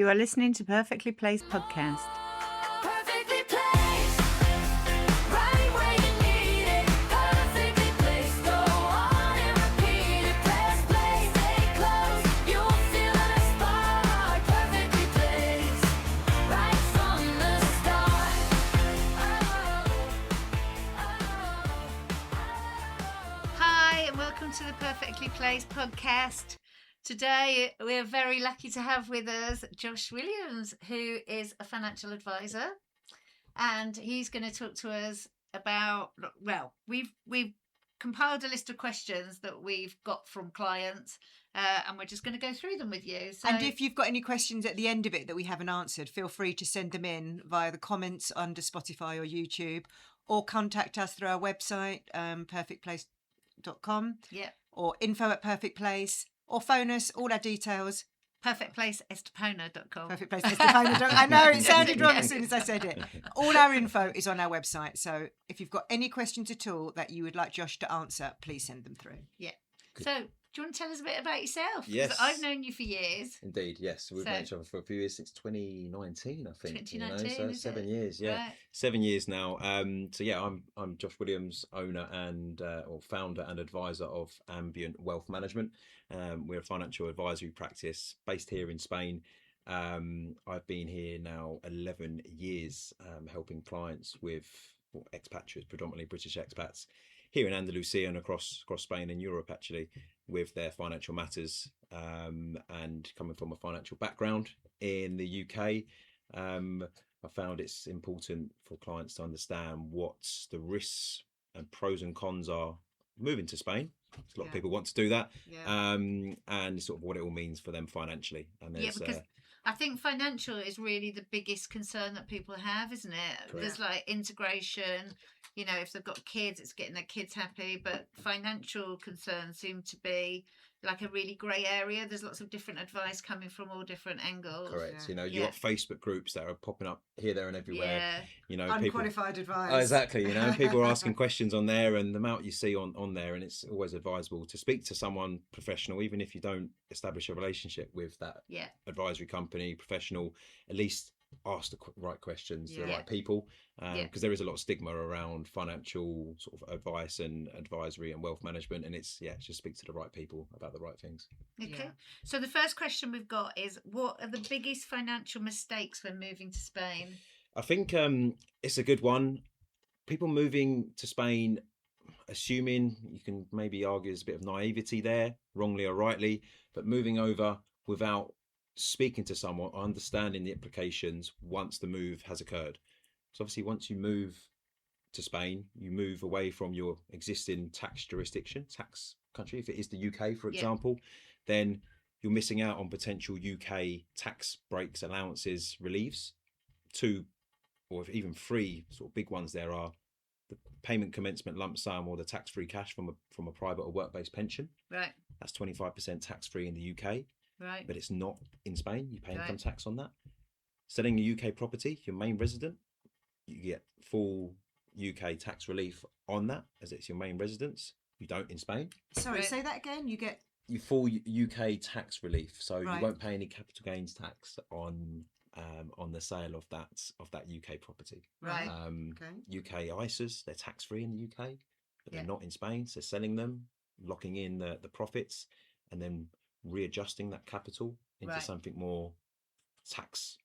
You are listening to Perfectly Placed podcast. Perfectly placed, right where you need it. Perfectly placed, go on and repeat it. Press play, stay close, you'll feel the spark. Perfectly placed, right from the start. Hi, and welcome to the Perfectly Placed podcast. Today, we're very lucky to have with us Josh Williams, who is a financial advisor, and he's going to talk to us about. Well, we've compiled a list of questions that we've got from clients, and we're just going to go through them with you. So, And if you've got any questions at the end of it that we haven't answered, feel free to send them in via the comments under Spotify or YouTube, or contact us through our website, perfectplace.com, yeah, or info@perfectplace, or phone us, all our details. perfectplaceestepona.com. Perfectplace.com. I know, it sounded wrong as soon as I said it. All our info is on our website. So if you've got any questions at all that you would like Josh to answer, please send them through. Yeah. So, do you want to tell us a bit about yourself? 'Cause Yes. I've known you for years. Indeed, yes. We've So- known each other for a few years, since 2019, I think. 2019, so is 7 it? years, yeah. Right. 7 years now. So yeah, I'm Josh Williams, owner and or founder and advisor of Ambient Wealth Management. We're a financial advisory practice based here in Spain. I've been here now 11 years, helping clients with expatriates, predominantly British expats, here in Andalusia and across Spain and Europe, actually, with their financial matters. And coming from a financial background in the UK, I found it's important for clients to understand what the risks and pros and cons are moving to Spain. A lot of Yeah. people want to do that, Yeah. and sort of what it all means for them financially. And Yeah, there's because I think financial is really the biggest concern that people have, isn't it? Correct. There's like integration, you know, if they've got kids, it's getting their kids happy, but financial concerns seem to be like a really grey area. There's lots of different advice coming from all different angles. correct. Yeah. You know, you've Yeah. got Facebook groups that are popping up here, there, and everywhere. Yeah, You know, people. Unqualified advice. Oh, exactly. You know, people are asking questions on there, and the amount you see on there, and it's always advisable to speak to someone professional, even if you don't establish a relationship with that yeah, advisory company professional. At least ask the right questions to the Yeah. right people, Yeah. because there is a lot of stigma around financial sort of advice and advisory and wealth management, and it's just speak to the right people about the right things. okay. Yeah. So the first question we've got is, what are the biggest financial mistakes when moving to Spain? I think it's a good one. People moving to Spain, assuming, you can maybe argue there's a bit of naivety there, wrongly or rightly, but moving over without speaking to someone, understanding the implications once the move has occurred. So obviously, once you move to Spain, you move away from your existing tax jurisdiction, tax country. If it is the UK, for Yeah. example, then you're missing out on potential UK tax breaks, allowances, reliefs. Two, or even three sort of big ones there are the payment commencement lump sum or the tax-free cash from a private or work-based pension. Right, That's 25% tax-free in the UK, right, but it's not in Spain. You pay income Right. tax on that. Selling a UK property, your main resident, you get full UK tax relief on that, as it's your main residence. You don't in Spain. Sorry, Right. say that again. You get You full UK tax relief, so Right. you won't pay any capital gains tax on the sale of that UK property. right. Okay. UK ISAs, they're tax free in the UK, but they're Yeah. not in Spain. So selling them, locking in the profits, and then readjusting that capital into Right. something more tax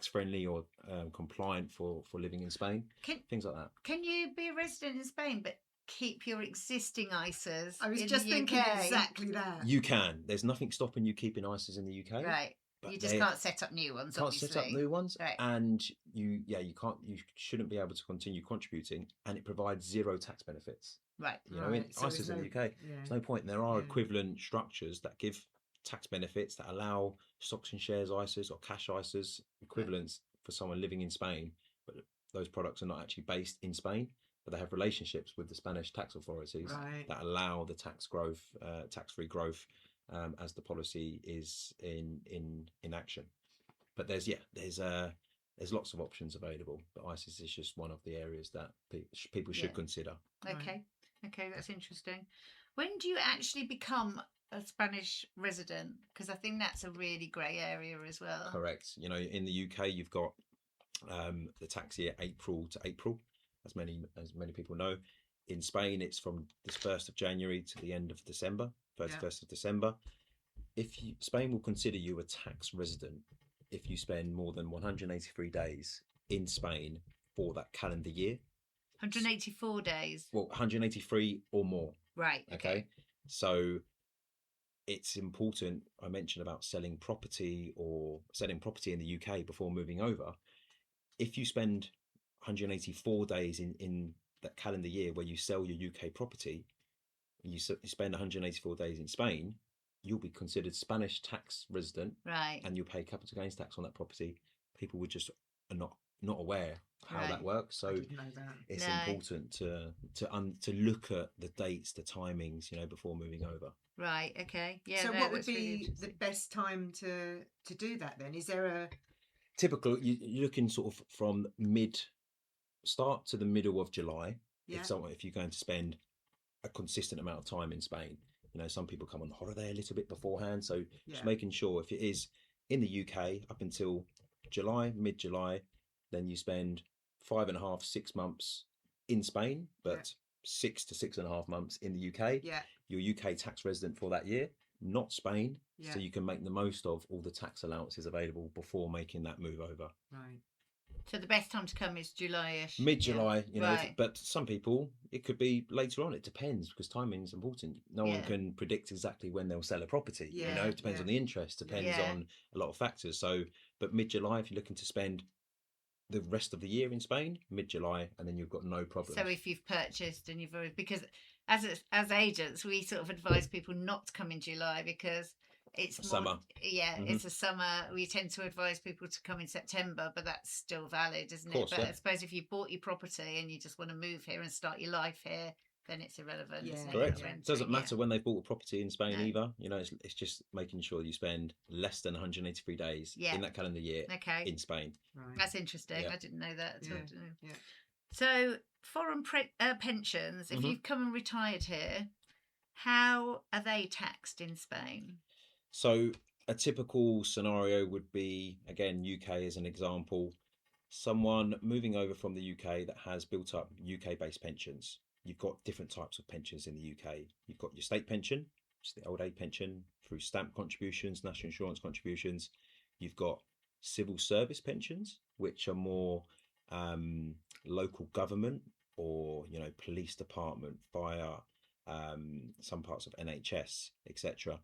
friendly or compliant for living in Spain. Can Things like that. Can you be a resident in Spain but keep your existing ISAs? I was in just the thinking UK? exactly that. You can. There's nothing stopping you keeping ISAs in the UK. Right. but You just they can't set up new ones. can't obviously. set up new ones, Right. and you can't. You shouldn't be able to continue contributing, and it provides zero tax benefits. Right. You know, in Right, so ISAs there's in the UK, Yeah. there's no point. There are Yeah. equivalent structures that give tax benefits that allow stocks and shares ISAs or cash ISAs equivalents for someone living in Spain, but those products are not actually based in Spain, but they have relationships with the Spanish tax authorities Right. that allow the tax growth, tax-free growth, as the policy is in action. But there's lots of options available, but ISAs is just one of the areas that people should Yeah. consider. Right. Okay. Okay, that's interesting. When do you actually become a Spanish resident? Because I think that's a really grey area as well. Correct. You know, in the UK, you've got the tax year April to April, as many people know. In Spain, it's from the 1st of January to the end of December, 31st of December. Spain will consider you a tax resident if you spend more than 183 days in Spain for that calendar year. 184 days. Well, 183 or more. Right. Okay. So it's important. I mentioned about selling property in the UK before moving over. If you spend 184 days in that calendar year where you sell your UK property, you spend 184 days in Spain, you'll be considered Spanish tax resident, Right. and you'll pay capital gains tax on that property. People would just are not aware how Right. that works. So I didn't know that. it's No. important to look at the dates, the timings, before moving over. Right. Okay. Yeah. So no, what would that's really be the interesting. best time to do that then? Is there a Typical, you're looking sort of from start to the middle of July. Yeah. If you're going to spend a consistent amount of time in Spain, some people come on holiday a little bit beforehand. So Yeah. just making sure if it is in the UK up until mid-July, then you spend 5.5, 6 months in Spain, but 6 to 6.5 months in the UK. Yeah. You're UK tax resident for that year, not Spain. Yeah. So you can make the most of all the tax allowances available before making that move over. Right. So the best time to come is July-ish. Mid-July, Right. but some people, it could be later on. It depends, because timing is important. No one Yeah. can predict exactly when they'll sell a property. Yeah, It depends yeah. on the interest, depends Yeah. on a lot of factors. So, but mid-July, if you're looking to spend the rest of the year in Spain, mid-July, and then you've got no problem. So if you've purchased and you've already, because as agents, we sort of advise people not to come in July because it's more, Summer. Yeah, Mhm. it's a summer. We tend to advise people to come in September, but that's still valid, isn't Course, it? But yeah. I suppose if you bought your property and you just want to move here and start your life here, then it's irrelevant. Yeah. isn't it? Correct. You're It renting, doesn't yeah. matter when they've bought a property in Spain No. either. It's just making sure you spend less than 183 days Yeah. in that calendar year Okay, in Spain. Right. that's interesting. Yeah. I didn't know that. Yeah, at all. yeah. So foreign pensions, if Mhm. you've come and retired here, how are they taxed in Spain? So a typical scenario would be, again, UK as an example, someone moving over from the UK that has built up UK-based pensions. You've got different types of pensions in the UK. You've got your state pension, which is the old age pension, through stamp contributions, national insurance contributions. You've got civil service pensions, which are more local government or police department, fire, some parts of NHS, etc.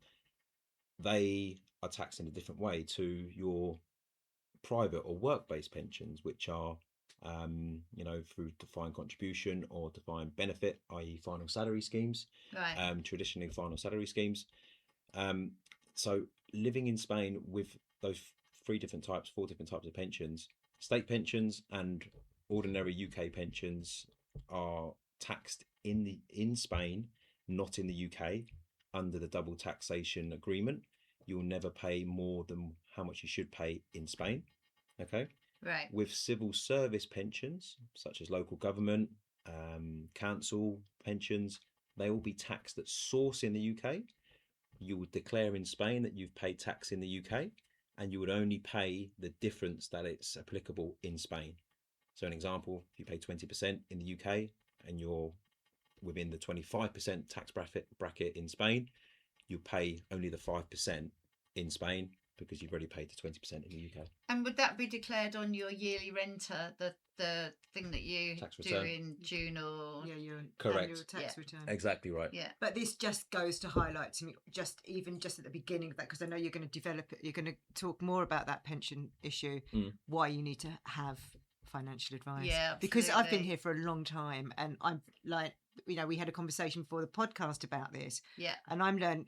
They are taxed in a different way to your private or work-based pensions, which are through defined contribution or defined benefit, i.e. final salary schemes, Right. traditionally final salary schemes. So living in Spain with those four different types of pensions, state pensions and ordinary UK pensions are taxed in Spain, not in the UK, under the double taxation agreement. You'll never pay more than how much you should pay in Spain. Okay. Right. With civil service pensions, such as local government, council pensions, they will be taxed at source in the UK. You would declare in Spain that you've paid tax in the UK, and you would only pay the difference that it's applicable in Spain. So an example, if you pay 20% in the UK and you're within the 25% tax bracket in Spain, you pay only the 5% in Spain because you've already paid the 20% in the UK. And would that be declared on your yearly renter, the thing that you Tax do return. in June or Yeah, your Correct. annual tax Yeah. return. Exactly right. yeah? But this just goes to highlight to me, just at the beginning of that, because I know you're going to develop it. You're going to talk more about that pension issue, why you need to have financial advice. Yeah, because I've been absolutely. here for a long time, and I'm like, we had a conversation before the podcast about this, Yeah. and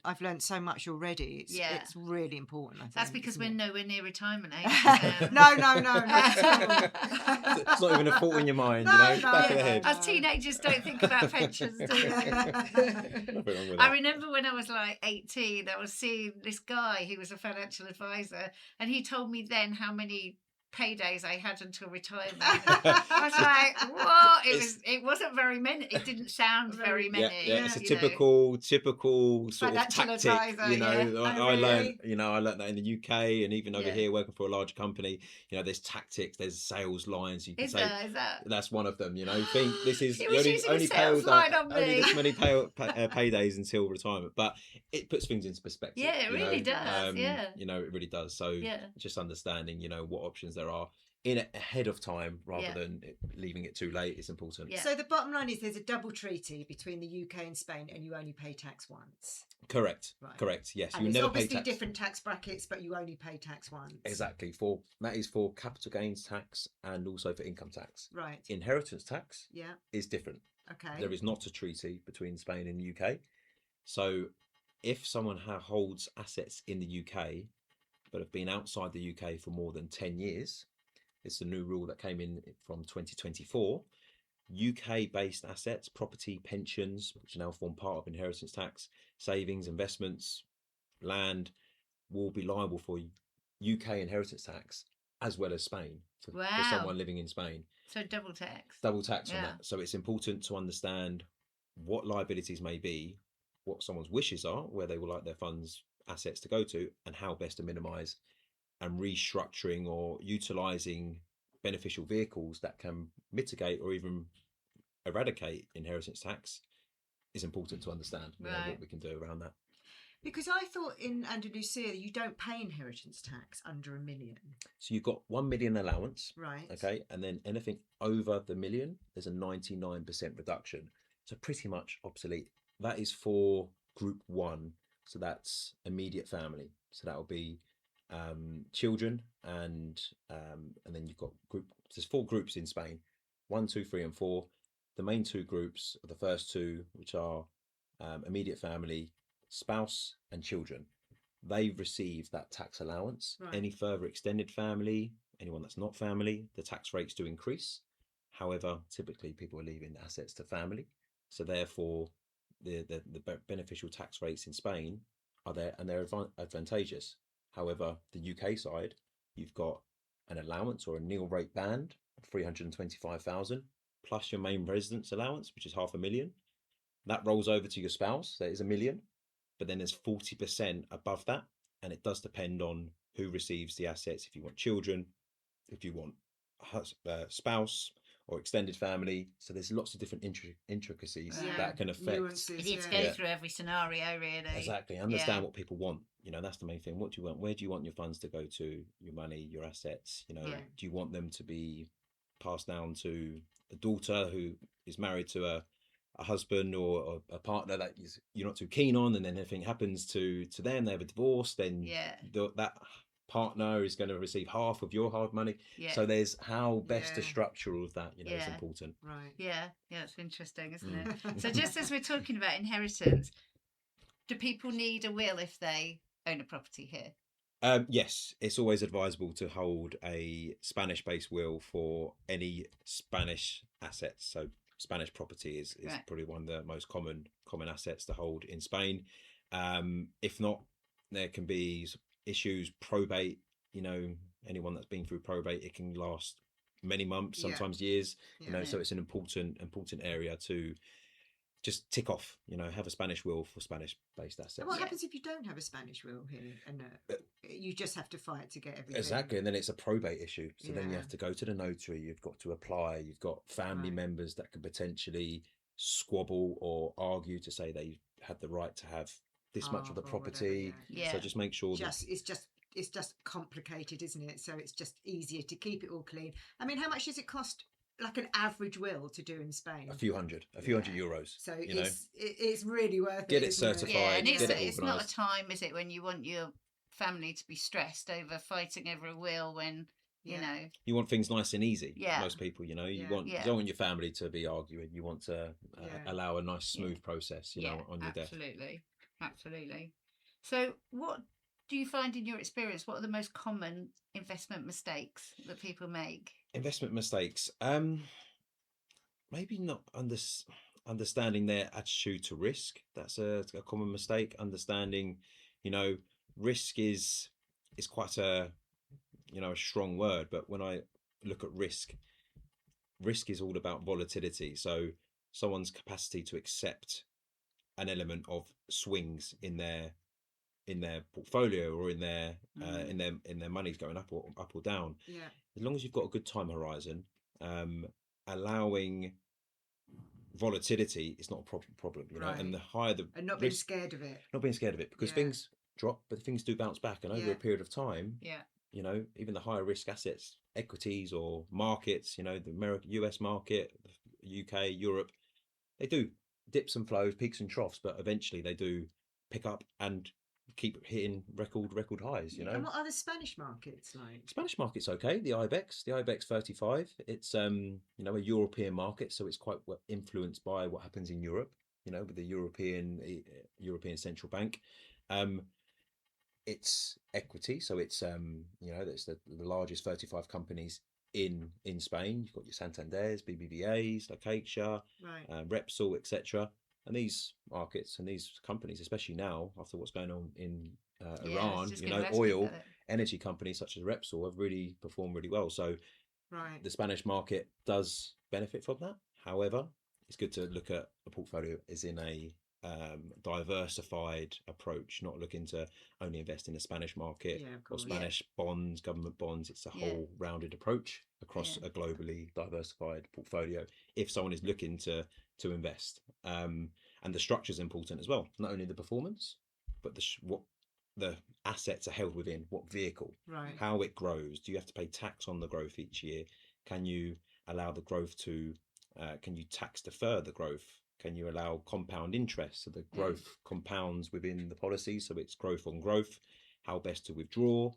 I've learned so much already. It's really important. I think, That's because isn't we're it? nowhere near retirement age. No, not at all. It's not even a thought in your mind, No, back no, of the no, head. As teenagers don't think about pensions, do they? Nothing wrong with I that. remember when I was like 18, I was seeing this guy who was a financial advisor, and he told me then how many paydays I had until retirement. I was like, what? It wasn't very many. It didn't sound very Yeah, many. yeah, it's a you know. typical sort of Financial tactic. advisor, You know, yeah. I learned, I learned that in the UK and even over Yeah. here working for a large company. There's tactics, there's sales lines. You can Is say that? that's one of them. Think this is He you was only using a only pay sales line on only me. this many paydays until retirement, but it puts things into perspective. Yeah, it really does, yeah. It really does. So Yeah. just understanding, what options there are ahead of time rather than leaving it too late is important. Yeah. So the bottom line is there's a double treaty between the UK and Spain, and you only pay tax once. Correct. Right. Correct. Yes, And you it's never pay obviously tax. different tax brackets, but you only pay tax once. Exactly. That is for capital gains tax and also for income tax. Right. Inheritance tax Yeah. is different. Okay. There is not a treaty between Spain and the UK. So if someone holds assets in the UK but have been outside the UK for more than 10 years, it's the new rule that came in from 2024. UK-based assets, property, pensions, which now form part of inheritance tax, savings, investments, land, will be liable for UK inheritance tax as well as Spain for Wow. someone living in Spain. So double tax. Double tax on Yeah. that. So it's important to understand what liabilities may be, what someone's wishes are, where they would like their funds, assets to go to, and how best to minimise and restructuring or utilising beneficial vehicles that can mitigate or even eradicate inheritance tax is important to understand. Right. What we can do around that. Because I thought in Andalusia you don't pay inheritance tax under $1 million. So you've got 1 million allowance, Right. okay, and then anything over the million, there's a 99% reduction. So pretty much obsolete. That is for group 1, so that's immediate family. So that will be children and then you've got there's 4 groups in Spain, 1, 2, 3 and 4. The main 2 groups are the first 2, which are immediate family, spouse and children. They receive that tax allowance. Right. Any further extended family, anyone that's not family, the tax rates do increase. However, typically people are leaving assets to family, so therefore the beneficial tax rates in Spain are there and they're advantageous. However, the UK side, you've got an allowance or a nil rate band of 325,000 plus your main residence allowance, which is $500,000. That rolls over to your spouse. That is $1 million, but then there's 40% above that, and it does depend on who receives the assets. If you want children, if you want spouse or extended family, so there's lots of different intricacies Yeah. that can affect. Nuances, You need to yeah. go through every scenario, really. Exactly. Understand what people want. That's the main thing. What do you want? Where do you want your funds to go to? Your money, your assets. Yeah. Do you want them to be passed down to a daughter who is married to a husband or a partner that you're not too keen on, and then anything happens to them, they have a divorce, then Yeah. that partner is going to receive half of your hard money. Yeah. So there's how best to Yeah. structure all of that. It's Yeah. important. Right. Yeah, it's interesting, isn't Mm. it? So just as we're talking about inheritance, do people need a will if they own a property here? Yes, it's always advisable to hold a Spanish-based will for any Spanish assets. So Spanish property is Right. probably one of the most common assets to hold in Spain. If not, there can be issues, probate. Anyone that's been through probate, it can last many months, Yeah. sometimes years. Yeah. So it's an important area to just tick off. Have a Spanish will for Spanish-based assets. And what Yeah. happens if you don't have a Spanish will here, and you just have to fight to get everything? Exactly, and then it's a probate issue. So then you Yeah. have to go to the notary. You've got to apply. You've got family Right. members that could potentially squabble or argue to say they had the right to have this much of the Half or whatever, property. Yeah. So just make sure that It's just complicated, isn't it? So it's just easier to keep it all clean. I mean, how much does it cost, like an average will, to do in Spain? a few hundred Yeah. euros. So you know, it's really worth Get it. it isn't certified, Yeah, and get it it's not a organised. time, is it, when you want your family to be stressed over fighting over a will when, you Yeah. know, you want things nice and easy. Yeah. Most people, you Yeah. don't want your family to be arguing. You want to Yeah. allow a nice smooth process. On your death. Absolutely. So what do you find in your experience, what are the most common investment mistakes that people make? Investment mistakes. Maybe not understanding their attitude to risk. That's a common mistake. Understanding, risk is quite a a strong word, but when I look at risk is all about volatility. So someone's capacity to accept an element of swings in their portfolio or in their money's going up or down. Yeah. As long as you've got a good time horizon, allowing volatility is not a problem, Right. and the higher the And not being risk, scared of it. not being scared of it, because Yeah. things drop, but things do bounce back, and over Yeah. a period of time, Yeah. even the higher risk assets, equities or markets, the US market, UK, Europe, they do dips and flows, peaks and troughs, but eventually they do pick up and keep hitting record highs. And what are the Spanish markets like? Spanish market's okay. The IBEX 35. It's a European market, so it's quite influenced by what happens in Europe. With the European Central Bank. It's equity, so it's that's the largest 35 companies in Spain. You've got your Santanders, BBVAs, La Caixa, Right. Repsol, etc. And these markets and these companies, especially now after what's going on in Yeah, I was Iran, just gonna ask you oil, about it. energy companies such as Repsol have really performed really well. So Right. the Spanish market does benefit from that. However, it's good to look at a portfolio as in a diversified approach, not looking to only invest in the Spanish market Yeah, of or course. Spanish bonds, government bonds. It's a Yeah. whole rounded approach across Yeah. a globally diversified portfolio if someone is looking to invest. And the structure is important as well, not only the performance, but what the assets are held within, what vehicle, Right. how it grows. Do you have to pay tax on the growth each year? Can you allow the growth to can you tax defer the growth? Can you allow compound interest so the growth compounds within the policy, so it's growth on growth? How best to withdraw?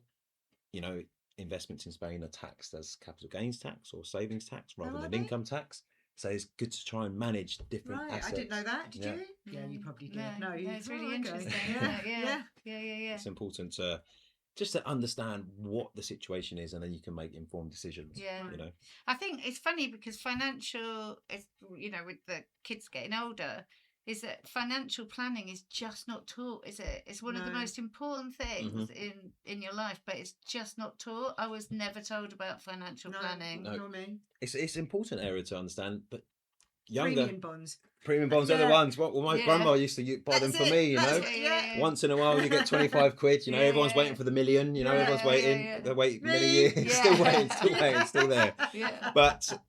Investments in Spain are taxed as capital gains tax or savings tax rather are than they? income tax. So it's good to try and manage different Right. assets. I didn't know that. Did Yeah. you? Yeah, you probably did. No, it's really okay. interesting. Yeah. Isn't it? Yeah. It's important to just to understand what the situation is, and then you can make informed decisions. Yeah. You know. I think it's funny because financial is with the kids getting older, is that financial planning is just not taught, is it? It's one of the No. most important things in your life, but it's just not taught. I was never told about financial planning. No, me. It's an important area to understand, but younger Premium bonds. bonds are the Yeah. ones. Well, my Yeah. grandma used to buy them That's for it, me. that's it, Yeah. Once in a while you get 25 quid. Yeah, Everyone's yeah. waiting for the million. Everyone's waiting. Yeah. They're waiting many Me. years. Yeah. Still waiting, Yeah. But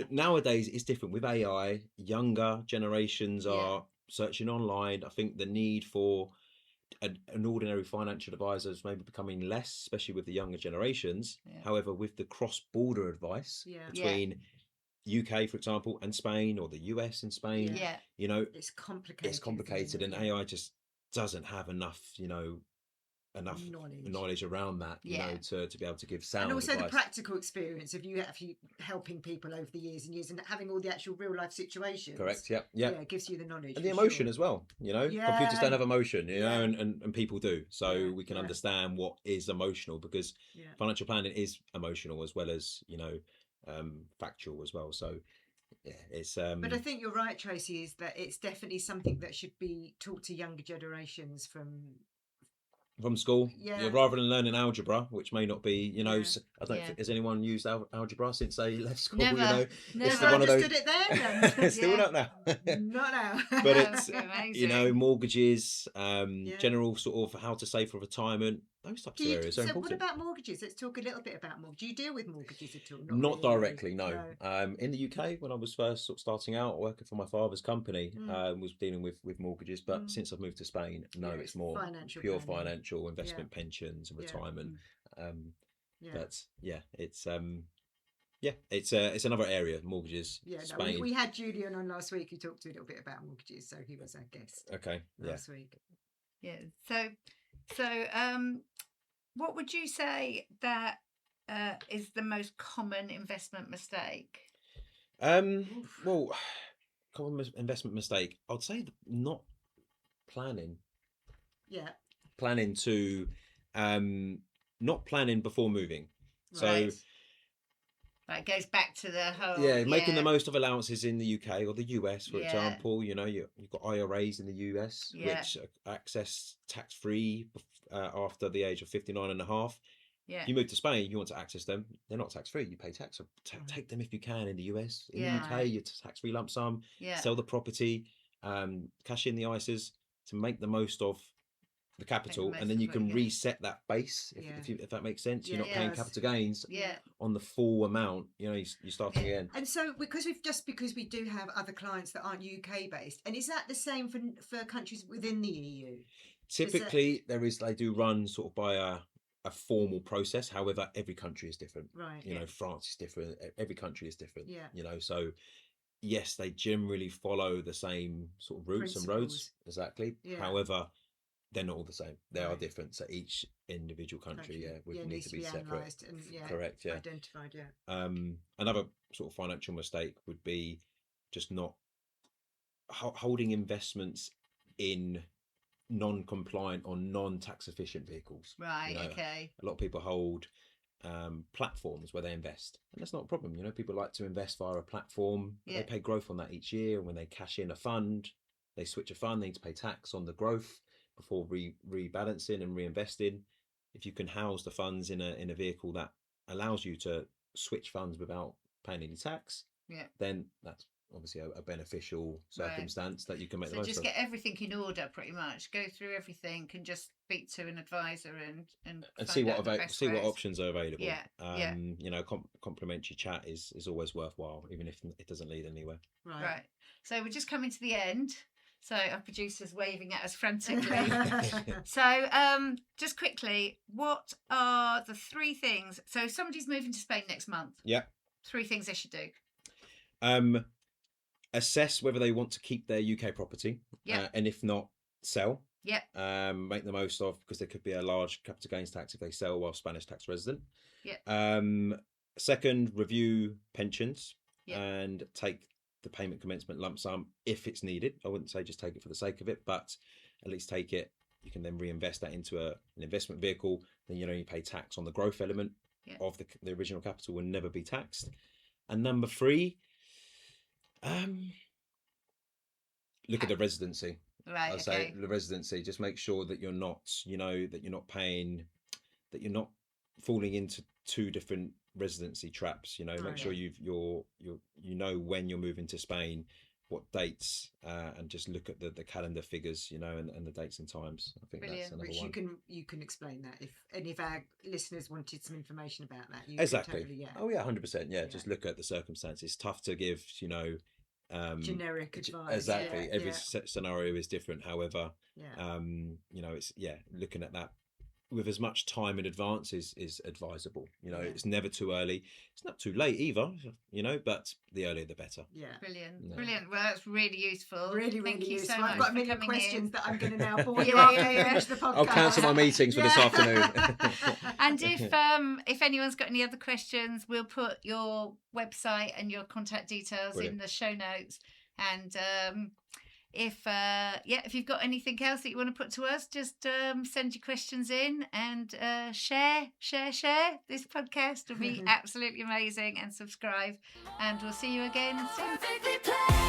nowadays it's different with AI. Younger generations Yeah. are searching online. I think the need for an ordinary financial advisor is maybe becoming less, especially with the younger generations. Yeah. However, with the cross-border advice Yeah. between UK, for example, and Spain, or the US and Spain, Yeah. It's complicated. it's complicated, and AI just doesn't have enough knowledge around that, Yeah. to be able to give sound And also advice. the practical experience of you actually helping people over the years and years and having all the actual real life situations. Correct. Yeah. Yeah, it gives you the knowledge. And the for emotion sure. as well. Computers Yeah. don't have emotion, Yeah. and people do. So Yeah, we can yeah. understand what is emotional, because Yeah. financial planning is emotional as well as factual as well. So yeah, it's But I think you're right, Tracy, is that it's definitely something that should be taught to younger generations from. from school, Yeah. rather than learning algebra, which may not be, Yeah. I don't Yeah. think has anyone used algebra since they left school. Never. It's Never. one of those. Understood it then. Still Yeah. not now. Not now. But it's Amazing. mortgages, general sort of how to save for retirement, those types of areas are So what important. about mortgages? Let's talk a little bit about mortgages. Do you deal with mortgages at all? Not really. directly, no. In the UK, when I was first sort of starting out working for my father's company, was dealing with mortgages. But since I've moved to Spain, no, Yeah, it's more financial pure planning. financial investment, pensions, and Yeah. retirement. Yeah. But yeah, it's another area, mortgages. Yeah, no, Spain. we had Julian on last week who talked a little bit about mortgages, so he was our guest Okay, yeah. last week. Yeah. So, what would you say that is the most common investment mistake? Well, common investment mistake. I'd say not planning. Yeah. Planning to, not planning before moving. So Right. That goes back to the whole. making the most of allowances in the UK or the US, for Yeah. example. You've got IRAs in the US, Yeah. which access tax free after the age of 59 and a half. Yeah. If you move to Spain, you want to access them, they're not tax free. You pay tax. So take them if you can in the US. In Yeah. the UK, you're tax free lump sum. Yeah. Sell the property, cash in the ISAs to make the most of the capital, most and then of you it, can yeah. reset that base if that makes sense. You're Yeah, not it paying does. capital gains Yeah. on the full amount. You know, you're starting again. And so, because we do have other clients that aren't UK based, and is that the same for countries within the EU? Typically, they do run sort of by a formal process. However, every country is different. Right. You know, France is different. Every country is different. Yeah. You know, so yes, they generally follow the same sort of routes and roads. Exactly. Yeah. However, they're not all the same. They are Right. different. So each individual country, would need needs to be separate. analysed and Correct. Yeah. identified. Yeah. Another sort of financial mistake would be just not holding investments in non-compliant or non-tax efficient vehicles. Right. You know, Okay. a lot of people hold platforms where they invest, and that's not a problem. You know, people like to invest via a platform. Yeah. They pay growth on that each year, and when they cash in a fund, they switch a fund, they need to pay tax on the growth before rebalancing and reinvesting. If you can house the funds in a vehicle that allows you to switch funds without paying any tax, Yeah. then that's obviously a beneficial circumstance that you can make the So most just of. get everything in order, pretty much. Go through everything and just speak to an advisor and See find what out the best see what ways. options are available. Yeah, yeah. You know, complimentary chat is always worthwhile, even if it doesn't lead anywhere. Right. So we're just coming to the end. So our producer's waving at us frantically. So just quickly, what are the 3 things? So if somebody's moving to Spain next month, Yeah. 3 things they should do. Assess whether they want to keep their UK property, Yeah. and if not, sell. Yeah. Make the most of, because there could be a large capital gains tax if they sell while Spanish tax resident. Yeah. Second, review pensions Yeah. and take the payment commencement lump sum if it's needed. I wouldn't say just take it for the sake of it, but at least take it. You can then reinvest that into an investment vehicle. Then you only pay tax on the growth element Yeah. of the original capital, will never be taxed. And number 3, look at the residency. Right. I'd say Okay. the residency. Just make sure that you're not, that you're not paying, that you're not falling into 2 different residency traps. You know, make Right. sure you know when you're moving to Spain, what dates, and just look at the calendar figures, and the dates and times. I think Brilliant. that's another Which one. you can explain that if any of our listeners wanted some information about that. You Exactly. Can totally, Oh yeah, 100%. Yeah, Yeah. just look at the circumstances. It's tough to give, generic advice. Exactly. Yeah, Every yeah. scenario is different. However, Yeah. it's looking at that with as much time in advance is advisable. Yeah. It's never too early. It's not too late either. But the earlier the better. Yeah. Brilliant. Yeah. Brilliant. Well, that's really useful. Really, Thank really you useful. so much I've got a for million coming in. questions that I'm going to now bore you Yeah, after yeah, you yeah. finish the podcast. I'll cancel my meetings for this afternoon. And if anyone's got any other questions, we'll put your website and your contact details in Brilliant. the show notes. And if you've got anything else that you want to put to us, just send your questions in and share this podcast will be absolutely amazing, and subscribe, and we'll see you again soon. Perfectly placed.